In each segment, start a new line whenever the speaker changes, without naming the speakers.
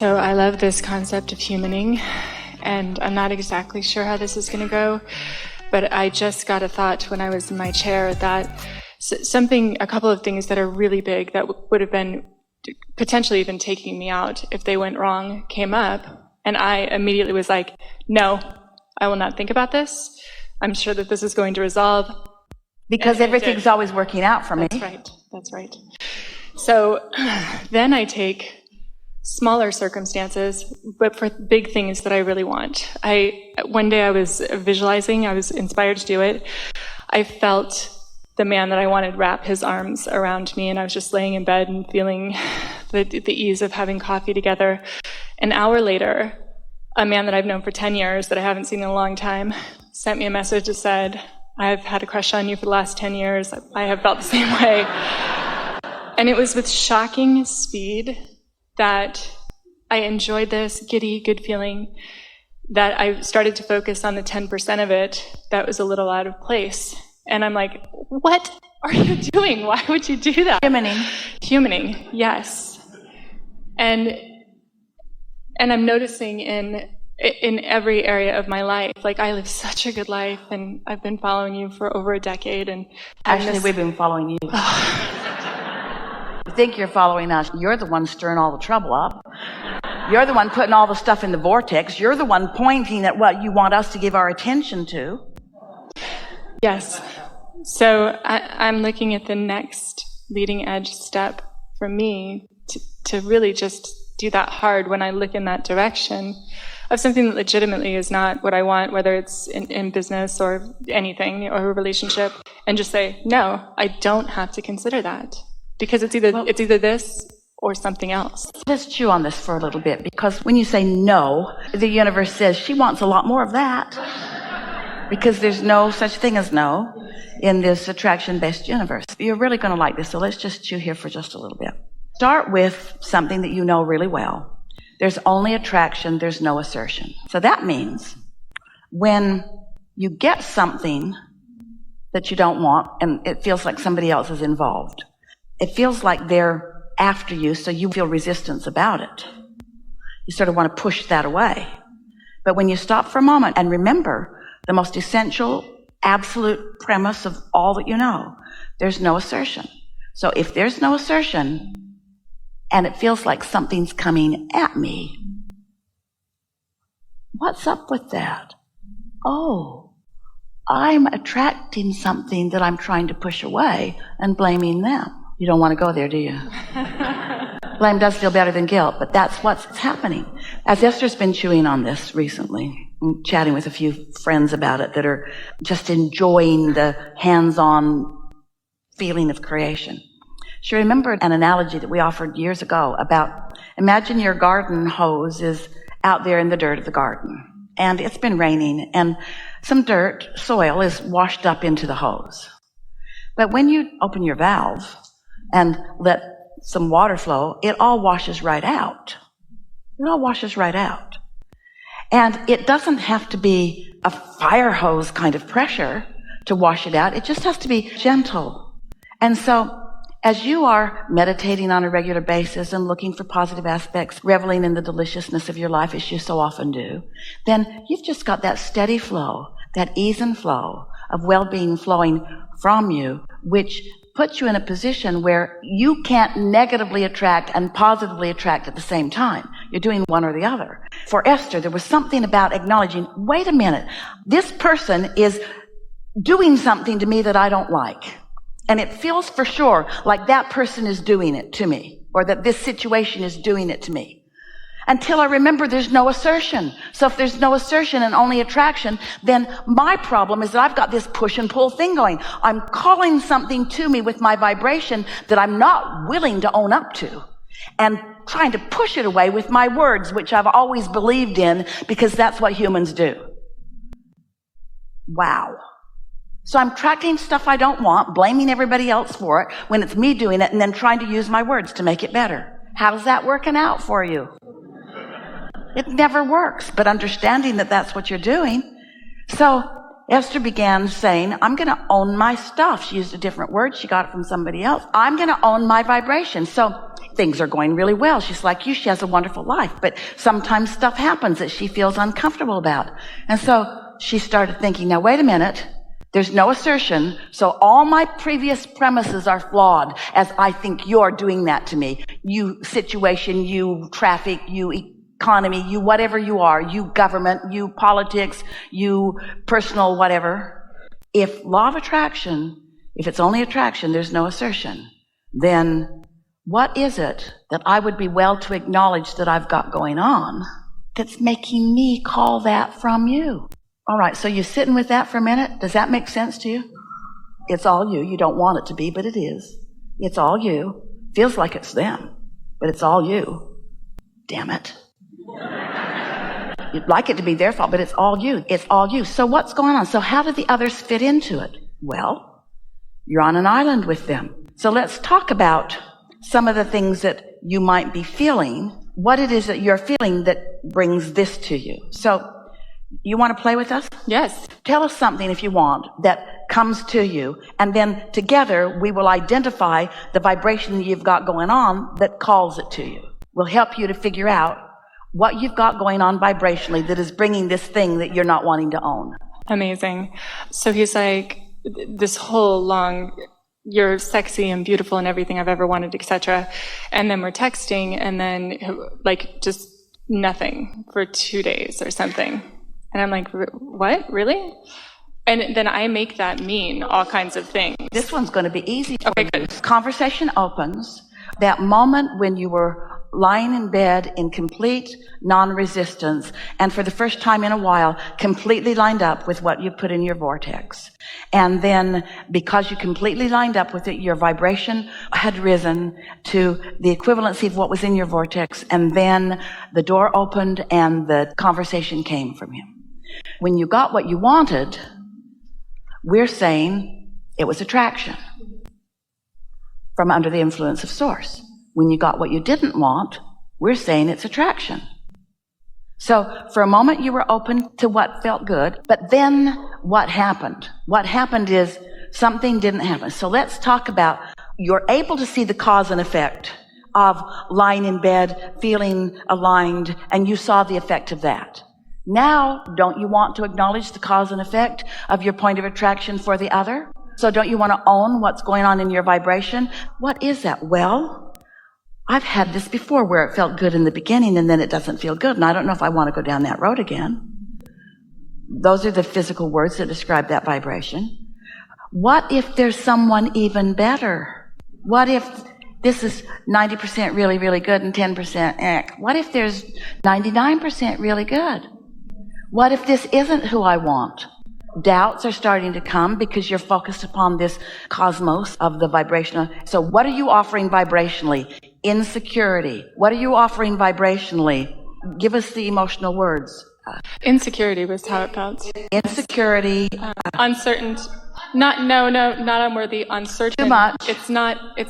So I love this concept of humaning, and I'm not exactly sure how this is going to go, but I just got a thought when I was in my chair that a couple of things that are really big that would have been potentially even taking me out if they went wrong came up, and I immediately was like, no, I will not think about this. I'm sure that this is going to resolve.
Because everything's always working out for me.
That's right. So then I take smaller circumstances, but for big things that I really want. One day I was visualizing, I was inspired to do it. I felt the man that I wanted wrap his arms around me, and I was just laying in bed and feeling the ease of having coffee together. An hour later, a man that I've known for 10 years that I haven't seen in a long time sent me a message that said, I've had a crush on you for the last 10 years. I have felt the same way. And it was with shocking speed that I enjoyed this giddy, good feeling, that I started to focus on the 10% of it that was a little out of place. And I'm like, what are you doing? Why would you do that? Humaning, yes. And I'm noticing in every area of my life, like I live such a good life, and I've been following you for over a decade. And
actually, we've been following you. You think you're following us. You're the one stirring all the trouble up. You're the one putting all the stuff in the vortex. You're the one pointing at what you want us to give our attention to.
Yes. So I'm looking at the next leading edge step for me to really just do that hard when I look in that direction of something that legitimately is not what I want, whether it's in business or anything or a relationship, and just say, no, I don't have to consider that. Because it's either this or something else.
Let's chew on this for a little bit, because when you say no, the universe says she wants a lot more of that. Because there's no such thing as no in this attraction-based universe. You're really going to like this, so let's just chew here for just a little bit. Start with something that you know really well. There's only attraction, there's no assertion. So that means when you get something that you don't want and it feels like somebody else is involved, it feels like they're after you, so you feel resistance about it. You sort of want to push that away. But when you stop for a moment and remember the most essential, absolute premise of all that you know, there's no assertion. So if there's no assertion and it feels like something's coming at me, what's up with that? Oh, I'm attracting something that I'm trying to push away and blaming them. You don't want to go there, do you? Blame does feel better than guilt, but that's what's happening. As Esther's been chewing on this recently, and chatting with a few friends about it that are just enjoying the hands-on feeling of creation. She remembered an analogy that we offered years ago about, imagine your garden hose is out there in the dirt of the garden, and it's been raining, and some dirt, soil, is washed up into the hose. But when you open your valve and let some water flow, it all washes right out. It all washes right out. And it doesn't have to be a fire hose kind of pressure to wash it out. It just has to be gentle. And so, as you are meditating on a regular basis and looking for positive aspects, reveling in the deliciousness of your life as you so often do, then you've just got that steady flow, that ease and flow of well-being flowing from you, which puts you in a position where you can't negatively attract and positively attract at the same time. You're doing one or the other. For Esther, there was something about acknowledging, wait a minute, this person is doing something to me that I don't like. And it feels for sure like that person is doing it to me, or that this situation is doing it to me. Until I remember there's no assertion. So if there's no assertion and only attraction, then my problem is that I've got this push and pull thing going. I'm calling something to me with my vibration that I'm not willing to own up to, and trying to push it away with my words, which I've always believed in because that's what humans do. Wow. So I'm attracting stuff I don't want, blaming everybody else for it when it's me doing it, and then trying to use my words to make it better. How's that working out for you? It never works, but understanding that that's what you're doing. So Esther began saying, I'm going to own my stuff. She used a different word. She got it from somebody else. I'm going to own my vibration. So things are going really well. She's like you. She has a wonderful life. But sometimes stuff happens that she feels uncomfortable about. And so she started thinking, now, wait a minute. There's no assertion. So all my previous premises are flawed as I think you're doing that to me. You situation, you traffic, you economy, you whatever you are, you government, you politics, you personal whatever. If law of attraction, if it's only attraction, there's no assertion, then what is it that I would be well to acknowledge that I've got going on that's making me call that from you? All right, so you're sitting with that for a minute. Does that make sense to you? It's all you. You don't want it to be, but it is. It's all you. Feels like it's them, but it's all you. Damn it. You'd like it to be their fault, but it's all you. It's all you. So what's going on? So how do the others fit into it? Well, you're on an island with them. So let's talk about some of the things that you might be feeling, what it is that you're feeling that brings this to you. So you want to play with us?
Yes.
Tell us something if you want that comes to you, and then together we will identify the vibration that you've got going on that calls it to you. We'll help you to figure out what you've got going on vibrationally that is bringing this thing that you're not wanting to own.
Amazing. So he's like, this whole long, you're sexy and beautiful and everything I've ever wanted, etc. And then we're texting, and then like just nothing for 2 days or something. And I'm like, what? Really? And then I make that mean all kinds of things.
This one's going to be easy for
Okay,
you.
good.
Conversation opens. That moment when you were lying in bed in complete non-resistance, and for the first time in a while, completely lined up with what you put in your vortex. And then, because you completely lined up with it, your vibration had risen to the equivalency of what was in your vortex, and then the door opened and the conversation came from him. When you got what you wanted, we're saying it was attraction from under the influence of source. When you got what you didn't want, we're saying it's attraction. So for a moment you were open to what felt good, but then what happened? What happened is something didn't happen. So let's talk about, you're able to see the cause and effect of lying in bed, feeling aligned, and you saw the effect of that. Now, don't you want to acknowledge the cause and effect of your point of attraction for the other? So don't you want to own what's going on in your vibration? What is that? Well, I've had this before where it felt good in the beginning and then it doesn't feel good, and I don't know if I want to go down that road again. Those are the physical words that describe that vibration. What if there's someone even better? What if this is 90% really, really good and 10% eh? What if there's 99% really good? What if this isn't who I want? Doubts are starting to come because you're focused upon this cosmos of the vibrational. So what are you offering vibrationally? Insecurity. What are you offering vibrationally? Give us the emotional words.
Insecurity was how it felt.
Insecurity.
Uncertain. Not unworthy, uncertain.
Too much.
It's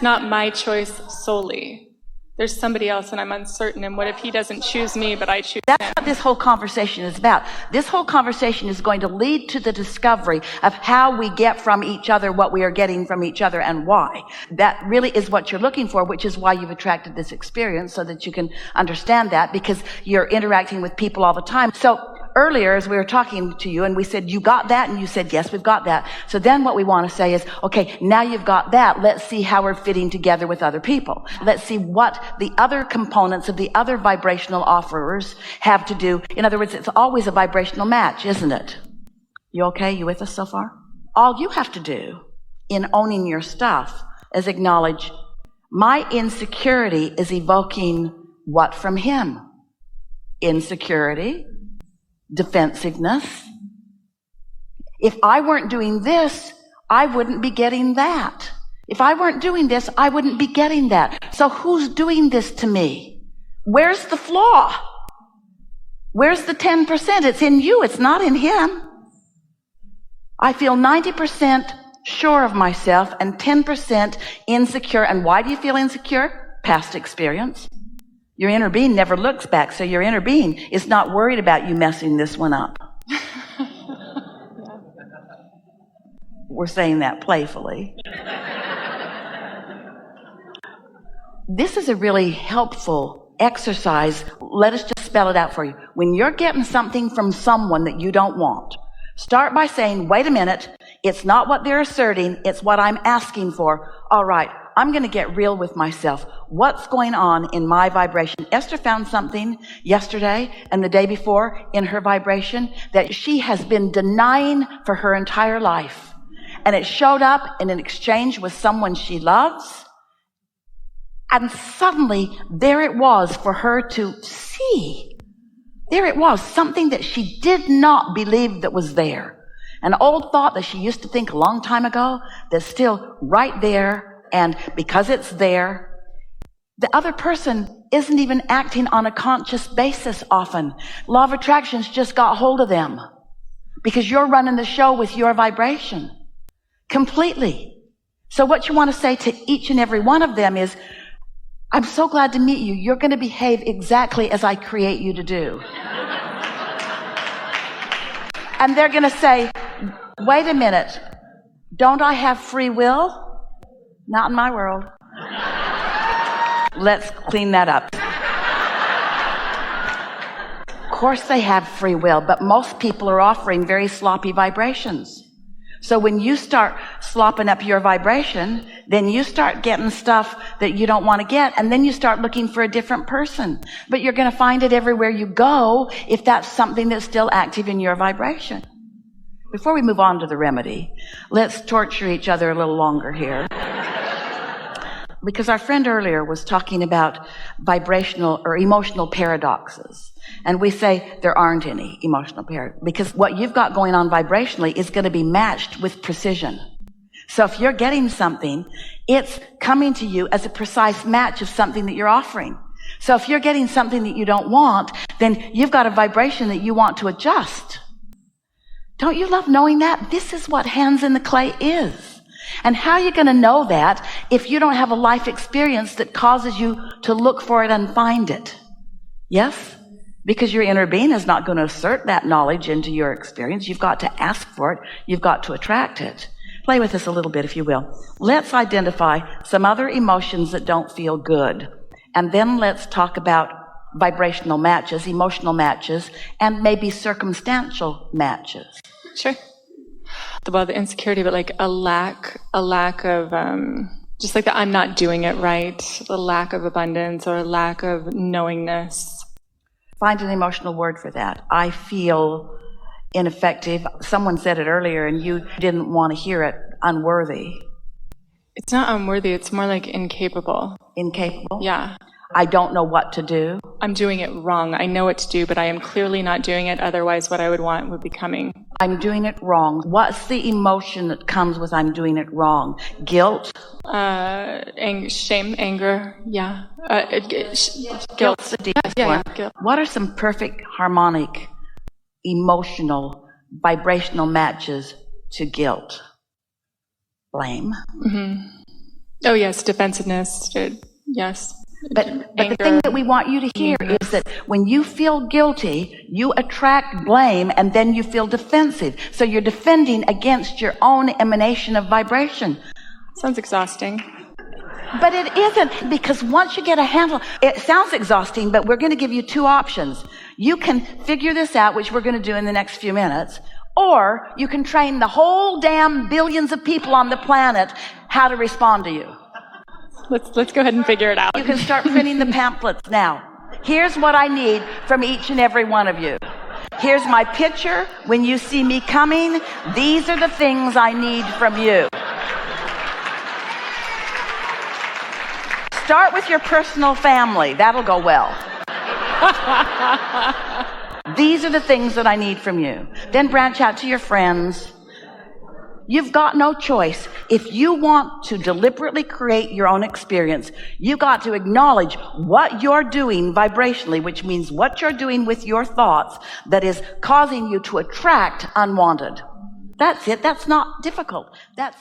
not my choice solely. There's somebody else and I'm uncertain, and what if he doesn't choose me but I choose
That's
him?
what this whole conversation is about. This whole conversation is going to lead to the discovery of how we get from each other what we are getting from each other and why. That really is what you're looking for, which is why you've attracted this experience, so that you can understand that, because you're interacting with people all the time. So earlier, as we were talking to you and we said, you got that? And you said, yes, we've got that. So then what we want to say is, okay, now you've got that. Let's see how we're fitting together with other people. Let's see what the other components of the other vibrational offerers have to do. In other words, it's always a vibrational match, isn't it? You okay? You with us so far? All you have to do in owning your stuff is acknowledge, my insecurity is evoking what from him? Insecurity. Defensiveness. If I weren't doing this, I wouldn't be getting that. If I weren't doing this, I wouldn't be getting that. So who's doing this to me? Where's the flaw? Where's the 10%? It's in you. It's not in him. I feel 90% sure of myself and 10% insecure. And why do you feel insecure? Past experience. Your inner being never looks back, so your inner being is not worried about you messing this one up. We're saying that playfully. this is a really helpful exercise. Let us just spell it out for you. When you're getting something from someone that you don't want, start by saying, wait a minute, it's not what they're asserting, it's what I'm asking for. All right, I'm going to get real with myself. What's going on in my vibration? Esther found something yesterday and the day before in her vibration that she has been denying for her entire life. And it showed up in an exchange with someone she loves. And suddenly, there it was for her to see. There it was, something that she did not believe that was there. An old thought that she used to think a long time ago that's still right there. And because it's there, the other person isn't even acting on a conscious basis often. Law of attraction's just got hold of them because you're running the show with your vibration completely. So what you want to say to each and every one of them is, I'm so glad to meet you. You're going to behave exactly as I create you to do. And they're going to say, wait a minute, don't I have free will? Not in my world. Let's clean that up. Of course they have free will, but most people are offering very sloppy vibrations. So when you start slopping up your vibration, then you start getting stuff that you don't want to get, and then you start looking for a different person. But you're going to find it everywhere you go if that's something that's still active in your vibration. Before we move on to the remedy, let's torture each other a little longer here. Because our friend earlier was talking about vibrational or emotional paradoxes. And we say there aren't any emotional paradoxes. Because what you've got going on vibrationally is going to be matched with precision. So if you're getting something, it's coming to you as a precise match of something that you're offering. So if you're getting something that you don't want, then you've got a vibration that you want to adjust. Don't you love knowing that? This is what hands in the clay is. And how are you going to know that if you don't have a life experience that causes you to look for it and find it? Yes? Because your inner being is not going to assert that knowledge into your experience. You've got to ask for it. You've got to attract it. Play with this a little bit, if you will. Let's identify some other emotions that don't feel good. And then let's talk about vibrational matches, emotional matches, and maybe circumstantial matches.
Sure. Well, the insecurity, but like a lack of, just like the I'm not doing it right, the lack of abundance or a lack of knowingness.
Find an emotional word for that. I feel ineffective. Someone said it earlier and you didn't want to hear it. Unworthy.
It's not unworthy. It's more like incapable.
Incapable?
Yeah.
I don't know what to do.
I'm doing it wrong. I know what to do, but I am clearly not doing it. Otherwise, what I would want would be coming.
I'm doing it wrong. What's the emotion that comes with I'm doing it wrong? Guilt?
Shame, anger. Yeah. Guilt.
Guilt's the deepest one.
Yeah, guilt.
What are some perfect harmonic, emotional, vibrational matches to guilt? Blame.
Mm-hmm. Oh, yes. Defensiveness. Yes.
But the thing that we want you to hear is that when you feel guilty, you attract blame and then you feel defensive. So you're defending against your own emanation of vibration.
Sounds exhausting.
But it isn't, because once you get a handle, it sounds exhausting, but we're going to give you two options. You can figure this out, which we're going to do in the next few minutes, or you can train the whole damn billions of people on the planet how to respond to you.
Let's go ahead and figure it out.
You can start printing the pamphlets now. Here's what I need from each and every one of you. Here's my picture. When you see me coming, these are the things I need from you. Start with your personal family. That'll go well. These are the things that I need from you. Then branch out to your friends. You've got no choice. If you want to deliberately create your own experience, you've got to acknowledge what you're doing vibrationally, which means what you're doing with your thoughts that is causing you to attract unwanted. That's it. That's not difficult. That's